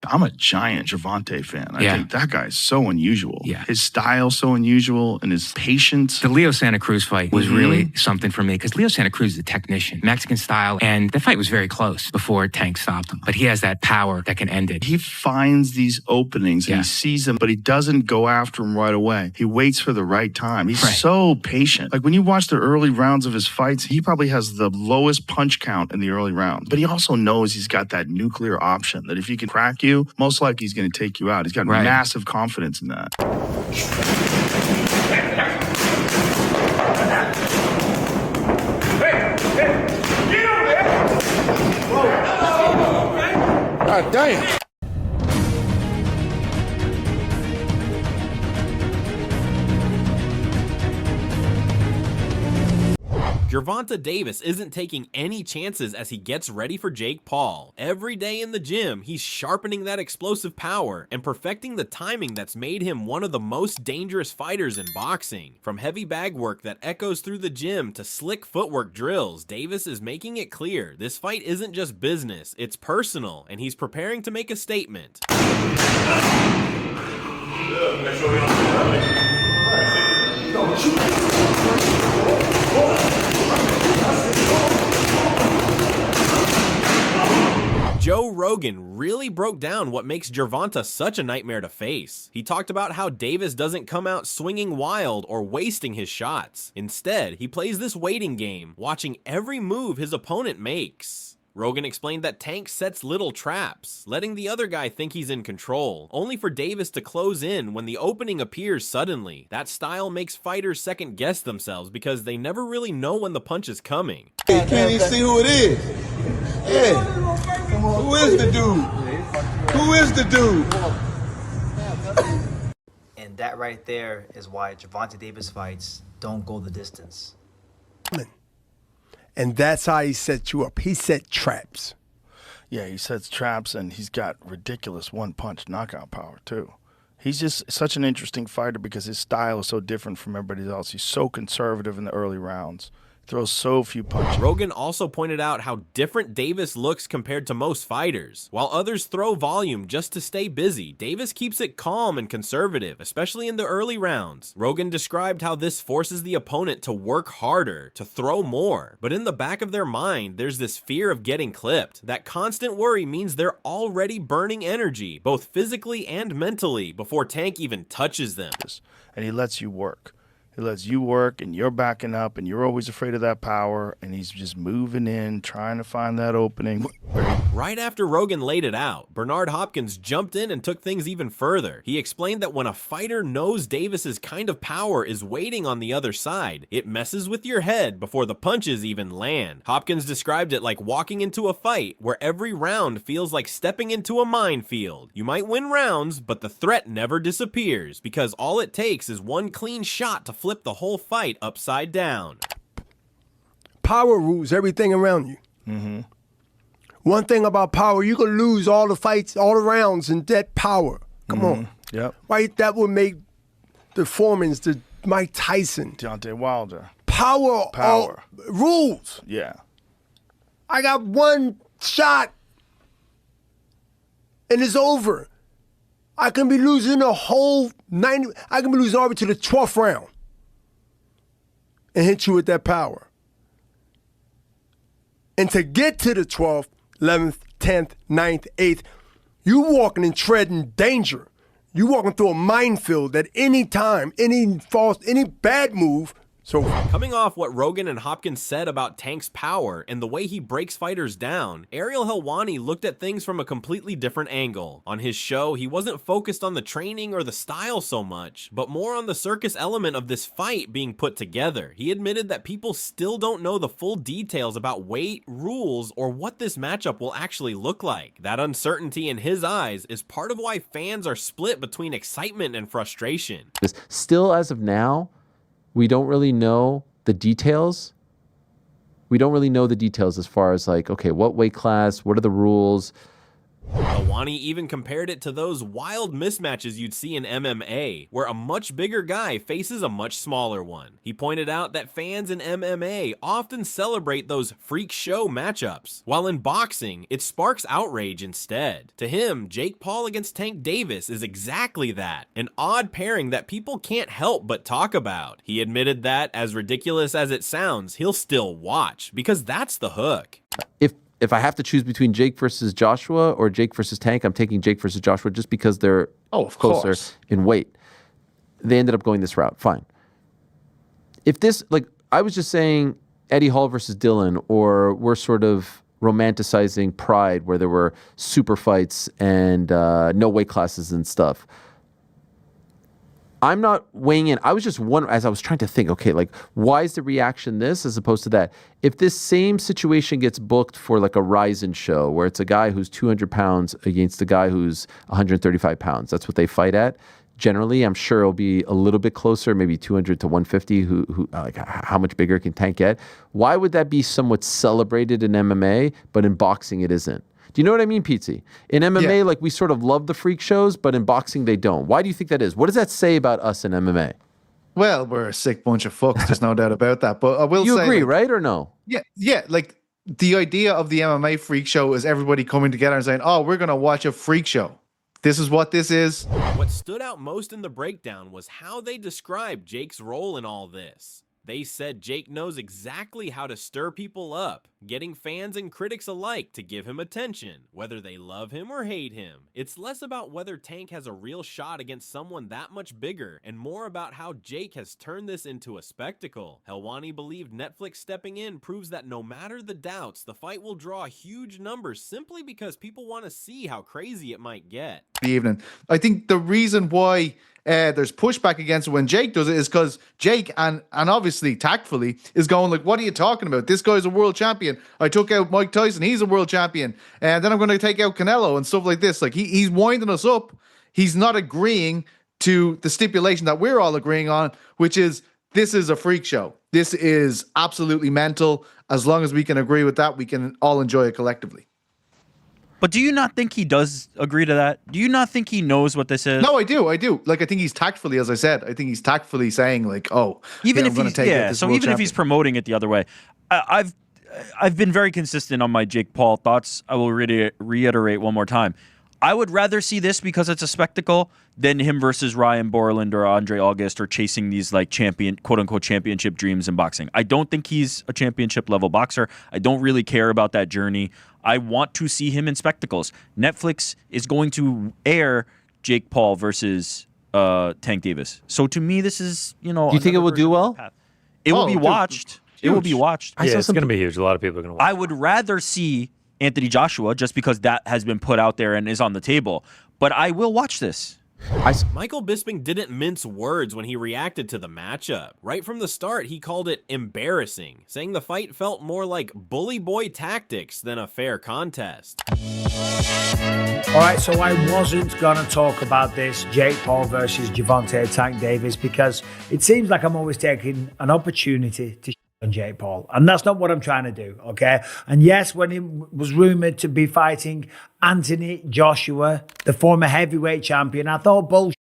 I'm a giant Gervonta fan. I Yeah. think that guy is so unusual. Yeah. His style so unusual and his patience. The Leo Santa Cruz fight was really something for me because Leo Santa Cruz is a technician, Mexican style, and the fight was very close before Tank stopped him. But he has that power that can end it. He finds these openings and he sees them, but he doesn't go after them right away. He waits for the right time. He's so patient. Like when you watch the early rounds of his fights, he probably has the lowest punch count in the early rounds. But he also knows he's got that nuclear option that if he can crack you, most likely he's going to take you out. He's got massive confidence in that. God damn. Gervonta Davis isn't taking any chances as he gets ready for Jake Paul. Every day in the gym, he's sharpening that explosive power and perfecting the timing that's made him one of the most dangerous fighters in boxing. From heavy bag work that echoes through the gym to slick footwork drills, Davis is making it clear this fight isn't just business, it's personal, and he's preparing to make a statement. Joe Rogan really broke down what makes Gervonta such a nightmare to face. He talked about how Davis doesn't come out swinging wild or wasting his shots. Instead, he plays this waiting game, watching every move his opponent makes. Rogan explained that Tank sets little traps, letting the other guy think he's in control, only for Davis to close in when the opening appears suddenly. That style makes fighters second guess themselves because they never really know when the punch is coming. Hey, can't even see who it is. Hey, who is the dude? Who is the dude? And that right there is why Gervonta Davis fights don't go the distance. And that's how he set you up. He set traps. Yeah, he sets traps, and he's got ridiculous one-punch knockout power, too. He's just such an interesting fighter because his style is so different from everybody else. He's so conservative in the early rounds. Throws so few punches. Rogan also pointed out how different Davis looks compared to most fighters. While others throw volume just to stay busy, Davis keeps it calm and conservative, especially in the early rounds. Rogan described how this forces the opponent to work harder, to throw more. But in the back of their mind, there's this fear of getting clipped. That constant worry means they're already burning energy, both physically and mentally, before Tank even touches them. And he lets you work. He lets you work, and you're backing up, and you're always afraid of that power, and he's just moving in, trying to find that opening. Right after Rogan laid it out, Bernard Hopkins jumped in and took things even further. He explained that when a fighter knows Davis's kind of power is waiting on the other side, it messes with your head before the punches even land. Hopkins described it like walking into a fight where every round feels like stepping into a minefield. You might win rounds, but the threat never disappears because all it takes is one clean shot to flip the whole fight upside down. Power rules everything around you. Mm-hmm. One thing about power, you can lose all the fights, all the rounds in that power. Come on. Yep. Right? That would make the Foremans, the Mike Tyson. Deontay Wilder. Power. Rules. Yeah. I got one shot and it's over. I can be losing the whole 90. I can be losing all the way to the 12th round and hit you with that power. And to get to the 12th, 11th, 10th, 9th, 8th, you walking and treading danger. You walking through a minefield at any time, any bad move. So coming off what Rogan and Hopkins said about Tank's power and the way he breaks fighters down, Ariel Helwani looked at things from a completely different angle. On his show, he wasn't focused on the training or the style so much, but more on the circus element of this fight being put together. He admitted that people still don't know the full details about weight, rules, or what this matchup will actually look like. That uncertainty in his eyes is part of why fans are split between excitement and frustration. Still, as of now, we don't really know the details. We don't really know the details as far as like, okay, what weight class, what are the rules? Helwani even compared it to those wild mismatches you'd see in MMA, where a much bigger guy faces a much smaller one. He pointed out that fans in MMA often celebrate those freak show matchups, while in boxing, it sparks outrage instead. To him, Jake Paul against Tank Davis is exactly that, an odd pairing that people can't help but talk about. He admitted that, as ridiculous as it sounds, he'll still watch, because that's the hook. If I have to choose between Jake versus Joshua or Jake versus Tank, I'm taking Jake versus Joshua just because they're closer in weight. They ended up going this route. Fine. If this, like, I was just saying Eddie Hall versus Dylan, or we're sort of romanticizing Pride where there were super fights and no weight classes and stuff. I'm not weighing in. I was just wondering, as I was trying to think, okay, like, why is the reaction this as opposed to that? If this same situation gets booked for like a Ryzen show where it's a guy who's 200 pounds against a guy who's 135 pounds, that's what they fight at. Generally, I'm sure it'll be a little bit closer, maybe 200 to 150. Who like, how much bigger can Tank get? Why would that be somewhat celebrated in MMA, but in boxing it isn't? Do you know what I mean, Pizzi? In MMA, like, we sort of love the freak shows, but in boxing they don't. Why do you think that is? What does that say about us in MMA? Well, we're a sick bunch of fucks. There's no doubt about that. But I will say, you agree, right, or no? Yeah. Like, the idea of the MMA freak show is everybody coming together and saying, "Oh, we're gonna watch a freak show. This is what this is." What stood out most in the breakdown was how they described Jake's role in all this. They said Jake knows exactly how to stir people up, getting fans and critics alike to give him attention, whether they love him or hate him. It's less about whether Tank has a real shot against someone that much bigger, and more about how Jake has turned this into a spectacle. Helwani believed Netflix stepping in proves that no matter the doubts, the fight will draw huge numbers simply because people want to see how crazy it might get. The evening. I think the reason why there's pushback against it when Jake does it is because Jake, and obviously tactfully, is going like, "What are you talking about? This guy's a world champion. I took out Mike Tyson. He's a world champion. And then I'm going to take out Canelo," and stuff like this. Like, he's winding us up. He's not agreeing to the stipulation that we're all agreeing on, which is this is a freak show. This is absolutely mental. As long as we can agree with that, we can all enjoy it collectively. But do you not think he does agree to that? Do you not think he knows what this is? No, I do. Like, I think he's tactfully, as I said, I think he's tactfully saying, like, "Oh, even if I'm he's take out this world even if he's champion." promoting it the other way, I've been very consistent on my Jake Paul thoughts. I will reiterate one more time. I would rather see this because it's a spectacle than him versus Ryan Borland or Andre August or chasing these like quote unquote championship dreams in boxing. I don't think he's a championship level boxer. I don't really care about that journey. I want to see him in spectacles. Netflix is going to air Jake Paul versus Tank Davis. So to me, this is, Do you think it will do well? It will be watched. It will be watched. Yeah, it's going to be huge. A lot of people are going to watch. I would rather see Anthony Joshua just because that has been put out there and is on the table. But I will watch this. Michael Bisping didn't mince words when he reacted to the matchup. Right from the start, he called it embarrassing, saying the fight felt more like bully boy tactics than a fair contest. All right, so I wasn't going to talk about this Jake Paul versus Gervonta Tank Davis because it seems like I'm always taking an opportunity to on Jake Paul, and that's not what I'm trying to do, okay? And yes, when he was rumored to be fighting Anthony Joshua, the former heavyweight champion, I thought bullshit.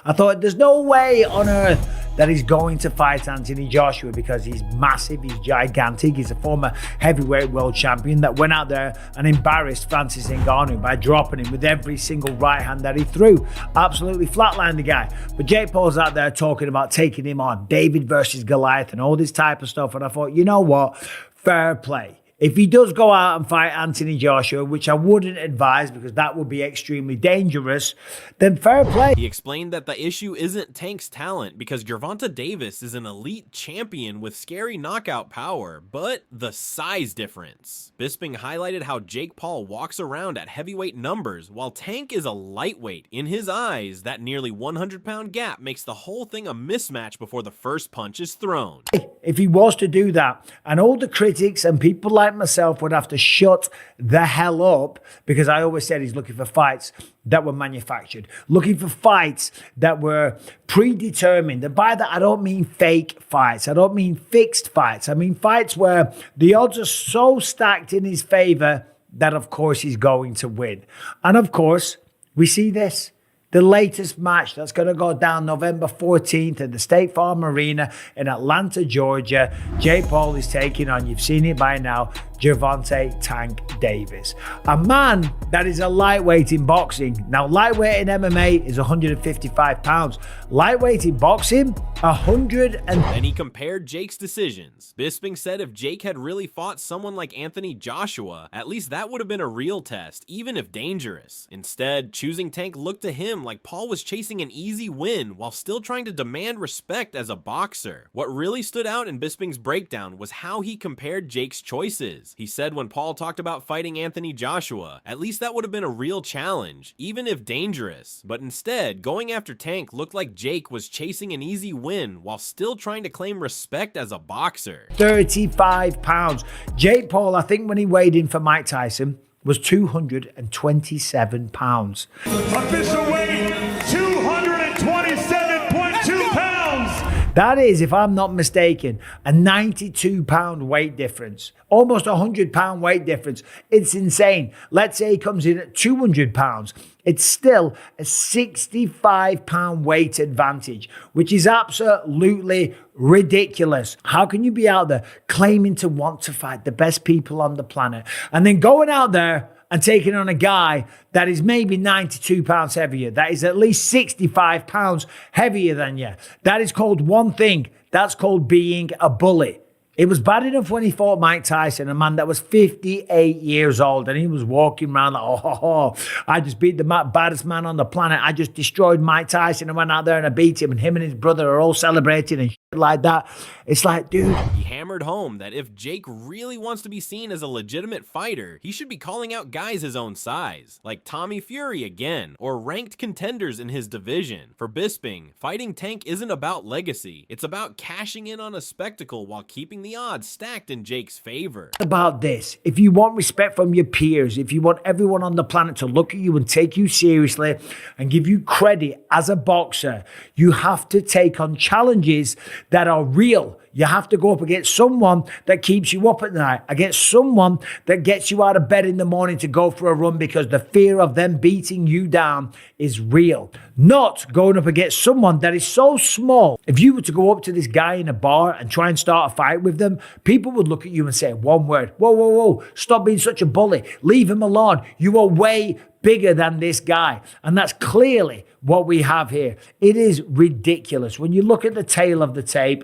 I thought there's no way on earth that he's going to fight Anthony Joshua because he's massive, he's gigantic, he's a former heavyweight world champion that went out there and embarrassed Francis Ngannou by dropping him with every single right hand that he threw. Absolutely flatlined the guy. But Jake Paul's out there talking about taking him on, David versus Goliath and all this type of stuff. And I thought, you know what? Fair play. If he does go out and fight Anthony Joshua, which I wouldn't advise because that would be extremely dangerous, then fair play. He explained that the issue isn't Tank's talent because Gervonta Davis is an elite champion with scary knockout power, but the size difference. Bisping highlighted how Jake Paul walks around at heavyweight numbers while Tank is a lightweight. In his eyes, that nearly 100-pound gap makes the whole thing a mismatch before the first punch is thrown. If he was to do that, and all the critics and people like myself would have to shut the hell up because I always said he's looking for fights that were manufactured, looking for fights that were predetermined. And by that, I don't mean fake fights. I don't mean fixed fights. I mean fights where the odds are so stacked in his favor that, of course, he's going to win. And, of course, we see this. The latest match that's going to go down November 14th at the State Farm Arena in Atlanta, Georgia. Jake Paul is taking on, you've seen it by now, Gervonta Tank Davis. A man that is a lightweight in boxing. Now, lightweight in MMA is 155 pounds. Lightweight in boxing, 100 and... Then he compared Jake's decisions. Bisping said if Jake had really fought someone like Anthony Joshua, at least that would have been a real test, even if dangerous. Instead, choosing Tank looked to him like Paul was chasing an easy win while still trying to demand respect as a boxer. What really stood out in Bisping's breakdown was how he compared Jake's choices. He said when Paul talked about fighting Anthony Joshua, at least that would have been a real challenge, even if dangerous. But instead, going after Tank looked like Jake was chasing an easy win while still trying to claim respect as a boxer. 35 pounds. Jake Paul, I think when he weighed in for Mike Tyson, was 227 pounds. Official weight, 227.2 pounds. That is, if I'm not mistaken, a 92 pound weight difference. Almost a 100 pound weight difference. It's insane. Let's say he comes in at 200 pounds. It's still a 65 pound weight advantage, which is absolutely ridiculous. How can you be out there claiming to want to fight the best people on the planet and then going out there and taking on a guy that is maybe 92 pounds heavier, that is at least 65 pounds heavier than you? That is called one thing. That's called being a bully. It was bad enough when he fought Mike Tyson, a man that was 58 years old, and he was walking around like, I just beat the baddest man on the planet. I just destroyed Mike Tyson and went out there and I beat him, and him and his brother are all celebrating and shit like that. It's like, dude. He hammered home that if Jake really wants to be seen as a legitimate fighter, he should be calling out guys his own size, like Tommy Fury again, or ranked contenders in his division. For Bisping, fighting Tank isn't about legacy. It's about cashing in on a spectacle while keeping the odds stacked in Jake's favor. About this, if you want respect from your peers, if you want everyone on the planet to look at you and take you seriously and give you credit as a boxer, you have to take on challenges that are real. You have to go up against someone that keeps you up at night, against someone that gets you out of bed in the morning to go for a run because the fear of them beating you down is real. Not going up against someone that is so small. If you were to go up to this guy in a bar and try and start a fight with them, people would look at you and say one word, whoa, stop being such a bully. Leave him alone. You are way bigger than this guy. And that's clearly what we have here. It is ridiculous. When you look at the tail of the tape,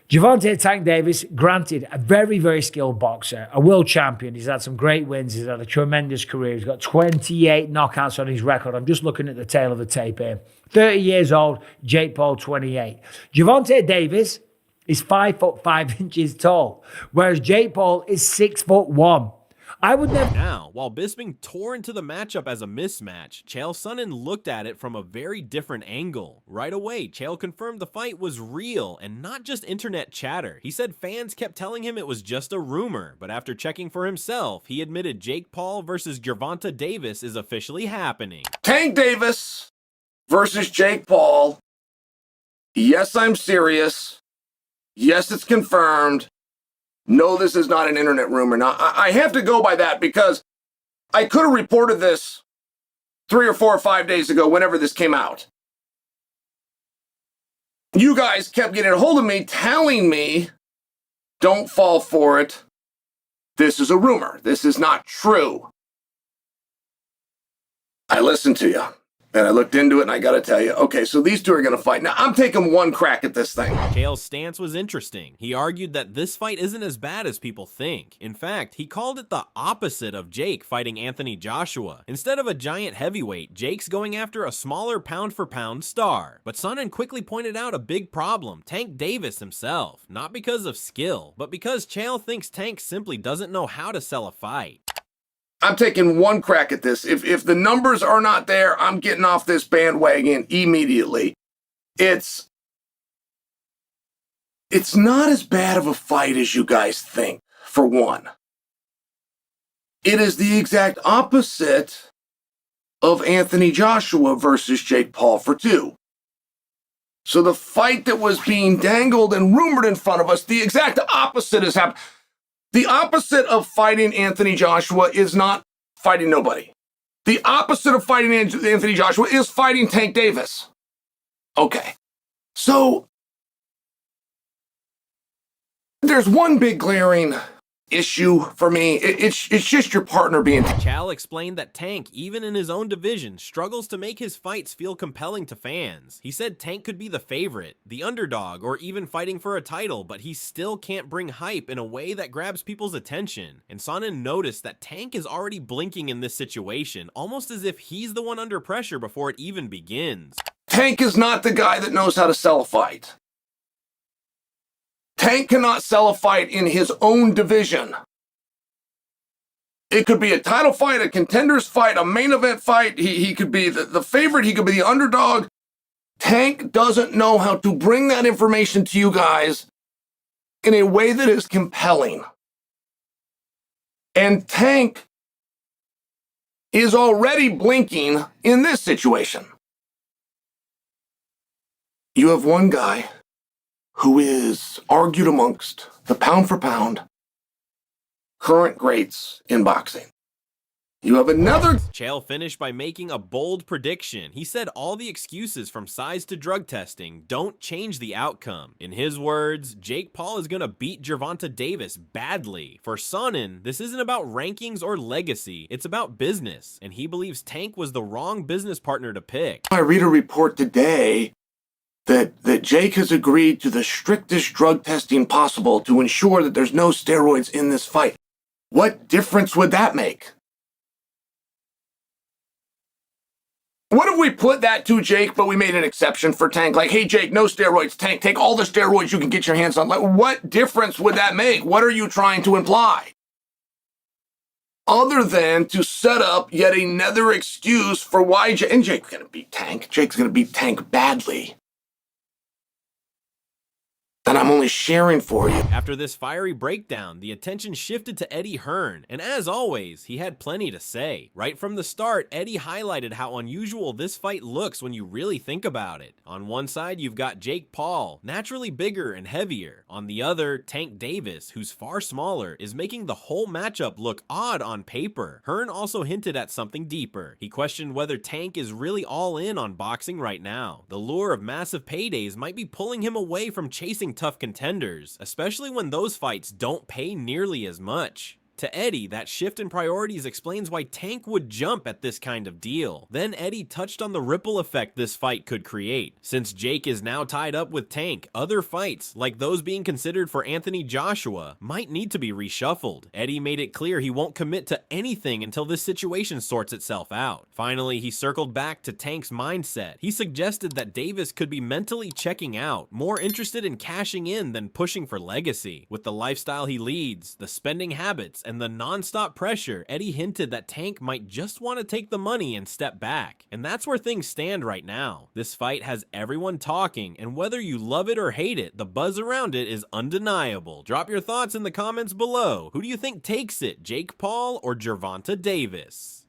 Gervonta Tank Davis, granted, a very, very skilled boxer, a world champion. He's had some great wins. He's had a tremendous career. He's got 28 knockouts on his record. I'm just looking at the tail of the tape here. 30 years old, Jake Paul, 28. Gervonta Davis is 5'5" tall, whereas Jake Paul is 6'1". I would never. Now, while Bisping tore into the matchup as a mismatch, Chael Sonnen looked at it from a very different angle. Right away, Chael confirmed the fight was real and not just internet chatter. He said fans kept telling him it was just a rumor, but after checking for himself, he admitted Jake Paul versus Gervonta Davis is officially happening. Tank Davis versus Jake Paul. Yes, I'm serious. Yes, it's confirmed. No, this is not an internet rumor. Now, I have to go by that because I could have reported this 3 or 4 or 5 days ago, whenever this came out. You guys kept getting a hold of me, telling me, don't fall for it. This is a rumor. This is not true. I listened to you. And I looked into it, and I got to tell you, okay, so these two are going to fight. Now, I'm taking one crack at this thing. Chael's stance was interesting. He argued that this fight isn't as bad as people think. In fact, he called it the opposite of Jake fighting Anthony Joshua. Instead of a giant heavyweight, Jake's going after a smaller pound-for-pound star. But Sonnen quickly pointed out a big problem, Tank Davis himself. Not because of skill, but because Chael thinks Tank simply doesn't know how to sell a fight. I'm taking one crack at this. If the numbers are not there, I'm getting off this bandwagon immediately. It's not as bad of a fight as you guys think, for one. It is the exact opposite of Anthony Joshua versus Jake Paul for two. So the fight that was being dangled and rumored in front of us, the exact opposite has happened. The opposite of fighting Anthony Joshua is not fighting nobody. The opposite of fighting Anthony Joshua is fighting Tank Davis. Okay. So there's one big glaring issue for me. It's just your partner being. Chal explained that Tank, even in his own division, struggles to make his fights feel compelling to fans. He said Tank could be the favorite, the underdog, or even fighting for a title, but he still can't bring hype in a way that grabs people's attention. And Sonnen noticed that Tank is already blinking in this situation, almost as if he's the one under pressure before it even begins. Tank is not the guy that knows how to sell a fight. Tank cannot sell a fight in his own division. It could be a title fight, a contender's fight, a main event fight. He could be the favorite. He could be the underdog. Tank doesn't know how to bring that information to you guys in a way that is compelling. And Tank is already blinking in this situation. You have one guy who is argued amongst the pound for pound current greats in boxing. You have another. Chael finished by making a bold prediction. He said all the excuses from size to drug testing don't change the outcome. In his words, Jake Paul is gonna beat Gervonta Davis badly. For Sonnen, this isn't about rankings or legacy, it's about business, and he believes Tank was the wrong business partner to pick. I read a report today that Jake has agreed to the strictest drug testing possible to ensure that there's no steroids in this fight. What difference would that make? What if we put that to Jake, but we made an exception for Tank? Like, hey, Jake, no steroids. Tank, take all the steroids you can get your hands on. Like, what difference would that make? What are you trying to imply? Other than to set up yet another excuse for why Jake's going to beat Tank. Jake's going to beat Tank badly. And I'm only sharing for you. After this fiery breakdown, the attention shifted to Eddie Hearn, and as always, he had plenty to say. Right from the start, Eddie highlighted how unusual this fight looks when you really think about it. On one side, you've got Jake Paul, naturally bigger and heavier. On the other, Tank Davis, who's far smaller, is making the whole matchup look odd on paper. Hearn also hinted at something deeper. He questioned whether Tank is really all in on boxing right now. The lure of massive paydays might be pulling him away from chasing tough contenders, especially when those fights don't pay nearly as much. To Eddie, that shift in priorities explains why Tank would jump at this kind of deal. Then Eddie touched on the ripple effect this fight could create. Since Jake is now tied up with Tank, other fights, like those being considered for Anthony Joshua, might need to be reshuffled. Eddie made it clear he won't commit to anything until this situation sorts itself out. Finally, he circled back to Tank's mindset. He suggested that Davis could be mentally checking out, more interested in cashing in than pushing for legacy. With the lifestyle he leads, the spending habits, and the non-stop pressure, Eddie hinted that Tank might just want to take the money and step back. And that's where things stand right now. This fight has everyone talking, and whether you love it or hate it, the buzz around it is undeniable. Drop your thoughts in the comments below. Who do you think takes it, Jake Paul or Gervonta Davis?